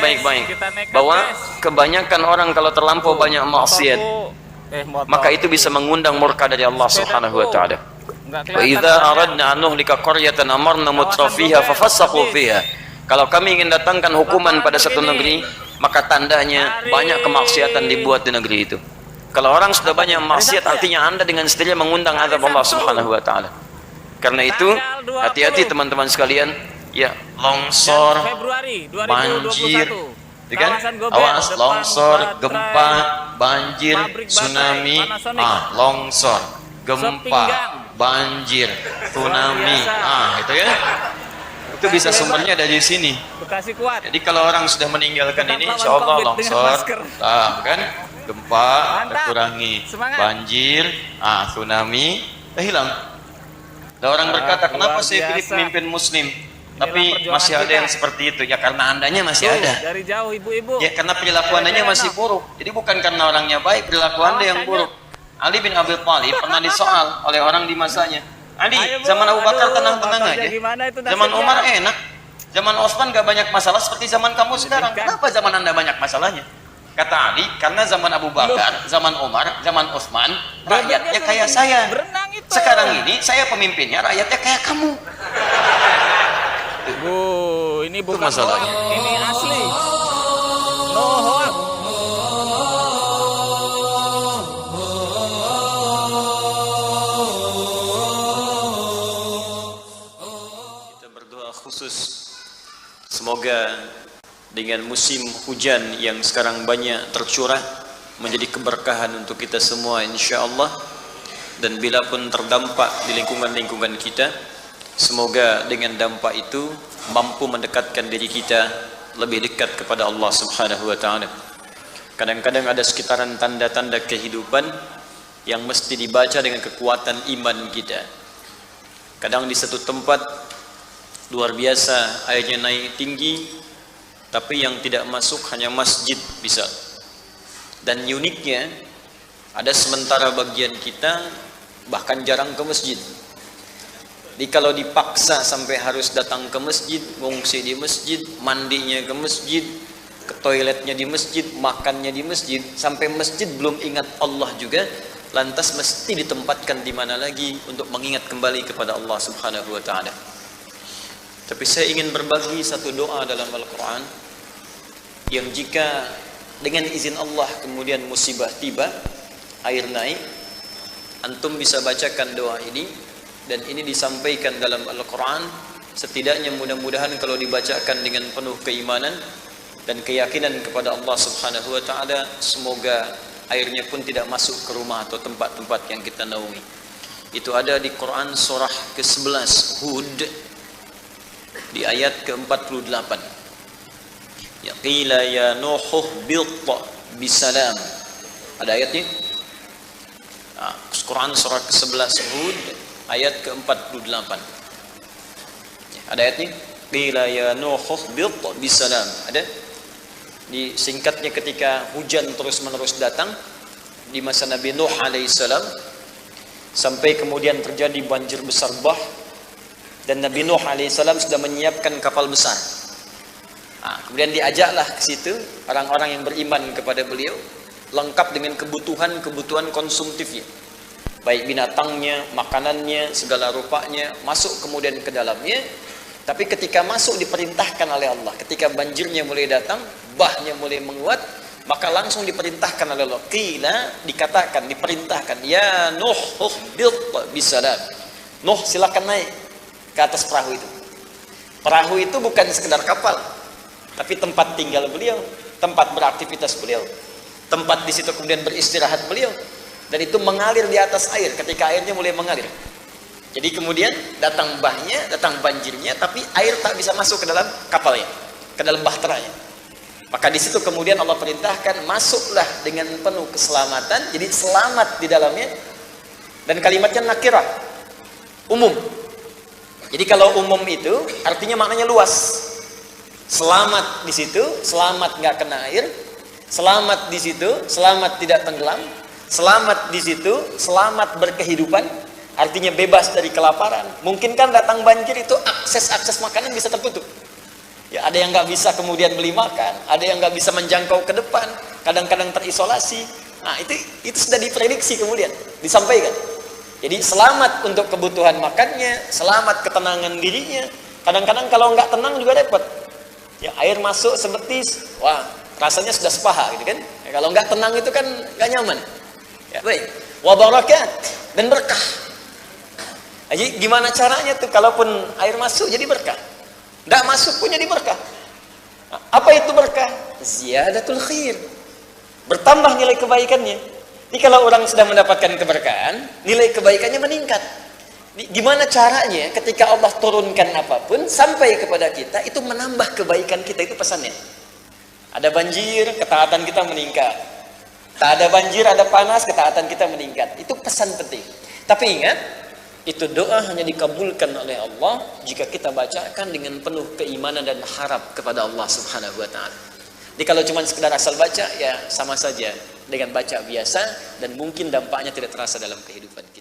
baik-baik bahwa kebanyakan orang kalau terlampau banyak maksiat maka itu bisa mengundang murka dari Allah Subhanahu wa taala. Wa idza aradna an nuhlika qaryatan amarna mutrafiha fafassaqu fiha. Kalau kami ingin datangkan hukuman pada satu negeri, maka tandanya banyak kemaksiatan dibuat di negeri itu. Kalau orang sudah banyak maksiat, artinya Anda dengan sendirinya mengundang azab Allah Subhanahu wa taala. Karena itu, hati-hati teman-teman sekalian, ya, longsor, banjir, kan? Awas longsor, gempa, banjir, tsunami, longsor, gempa, banjir, tsunami, itu ya. Itu bisa sumbernya dari sini. Jadi kalau orang sudah meninggalkan ini, insya Allah longsor, kan, gempa, terkurangi, banjir, tsunami, hilang. Ada orang berkata, kenapa saya pilih pemimpin Muslim, tapi masih ada yang seperti itu? Ya karena andanya masih ada. Dari jauh ibu-ibu. Ya karena perilaku andanya masih buruk. Jadi bukan karena orangnya baik, perilaku anda yang buruk. Ali bin Abi Thalib pernah disoal oleh orang di masanya. Ali, zaman Abu Bakar tenang-tenang aja. Zaman Umar enak. Zaman Utsman gak banyak masalah seperti zaman kamu sekarang. Kenapa zaman anda banyak masalahnya? Kata Ali, karena zaman Abu Bakar, zaman Umar, zaman Utsman, rakyatnya kayak saya. Sekarang ini saya pemimpinnya, rakyatnya kayak kamu. Bu, ini bukan masalahnya. Ini asli. No hoax. Kita berdoa khusus semoga dengan musim hujan yang sekarang banyak tercurah menjadi keberkahan untuk kita semua insyaallah, dan bila pun terdampak di lingkungan-lingkungan kita, semoga dengan dampak itu mampu mendekatkan diri kita lebih dekat kepada Allah Subhanahu wa taala. Kadang-kadang ada sekitaran tanda-tanda kehidupan yang mesti dibaca dengan kekuatan iman kita. Kadang di satu tempat luar biasa airnya naik tinggi, tapi yang tidak masuk hanya masjid bisa. Dan uniknya ada sementara bagian kita bahkan jarang ke masjid. Jadi kalau dipaksa sampai harus datang ke masjid, ngungsi di masjid, mandinya ke masjid, ke toiletnya di masjid, makannya di masjid, sampai masjid belum ingat Allah juga, lantas mesti ditempatkan di mana lagi untuk mengingat kembali kepada Allah Subhanahu wa taala. Tapi saya ingin berbagi satu doa dalam Al-Quran yang jika dengan izin Allah kemudian musibah tiba, air naik, antum bisa bacakan doa ini, dan ini disampaikan dalam Al-Quran. Setidaknya mudah-mudahan kalau dibacakan dengan penuh keimanan dan keyakinan kepada Allah Subhanahu wa taala, semoga airnya pun tidak masuk ke rumah atau tempat-tempat yang kita naungi. Itu ada di Quran surah ke-11 Hud di ayat ke-48. Ya qila ya nuh bitta bisalam. Ada ayatnya? Quran surah ke-11 Hud ayat ke-48. Ada ayatnya? Qila ya nuh bitta bisalam. Ada? Di singkatnya ketika hujan terus-menerus datang di masa Nabi Nuh alaihissalam, sampai kemudian terjadi banjir besar bah, dan Nabi Nuh alaihissalam sudah menyiapkan kapal besar. Kemudian diajaklah ke situ orang-orang yang beriman kepada beliau, lengkap dengan kebutuhan konsumtifnya, baik binatangnya, makanannya, segala rupanya, masuk kemudian ke dalamnya. Tapi ketika masuk diperintahkan oleh Allah, ketika banjirnya mulai datang, bahnya mulai menguat, maka langsung diperintahkan oleh Allah. Qila, dikatakan, diperintahkan, ya Nuh bitta bisalam. Nuh silakan naik ke atas perahu itu. Perahu itu bukan sekedar kapal, tapi tempat tinggal beliau, tempat beraktivitas beliau, tempat di situ kemudian beristirahat beliau, dan itu mengalir di atas air ketika airnya mulai mengalir. Jadi kemudian datang bahnya, datang banjirnya, tapi air tak bisa masuk ke dalam kapalnya, ke dalam bahteranya. Maka di situ kemudian Allah perintahkan, masuklah dengan penuh keselamatan, jadi selamat di dalamnya. Dan kalimatnya nakirah, umum. Jadi kalau umum itu artinya maknanya luas. Selamat di situ, selamat nggak kena air, selamat di situ, selamat tidak tenggelam, selamat di situ, selamat berkehidupan. Artinya bebas dari kelaparan. Mungkin kan datang banjir itu akses makanan bisa tertutup. Ya, ada yang nggak bisa kemudian beli makan, ada yang nggak bisa menjangkau ke depan, kadang-kadang terisolasi. Nah, itu sudah diprediksi kemudian disampaikan. Jadi selamat untuk kebutuhan makannya, selamat ketenangan dirinya. Kadang-kadang kalau nggak tenang juga repot. Ya, air masuk sebetis, wah rasanya sudah sepaha gitu kan. Ya, kalau nggak tenang itu kan nggak nyaman. Ya, baik. Wa barakat, dan berkah. Jadi gimana caranya tuh kalaupun air masuk jadi berkah? Nggak masuk pun jadi berkah. Nah, apa itu berkah? Ziyadatul khair. Bertambah nilai kebaikannya. Jadi kalau orang sudah mendapatkan keberkahan, nilai kebaikannya meningkat. Gimana caranya ketika Allah turunkan apapun sampai kepada kita, itu menambah kebaikan kita, itu pesannya. Ada banjir, ketaatan kita meningkat. Tak ada banjir, ada panas, ketaatan kita meningkat. Itu pesan penting. Tapi ingat, itu doa hanya dikabulkan oleh Allah jika kita bacakan dengan penuh keimanan dan harap kepada Allah Subhanahu wa taala. Jadi kalau cuma sekedar asal baca, ya sama saja dengan baca biasa dan mungkin dampaknya tidak terasa dalam kehidupan kita.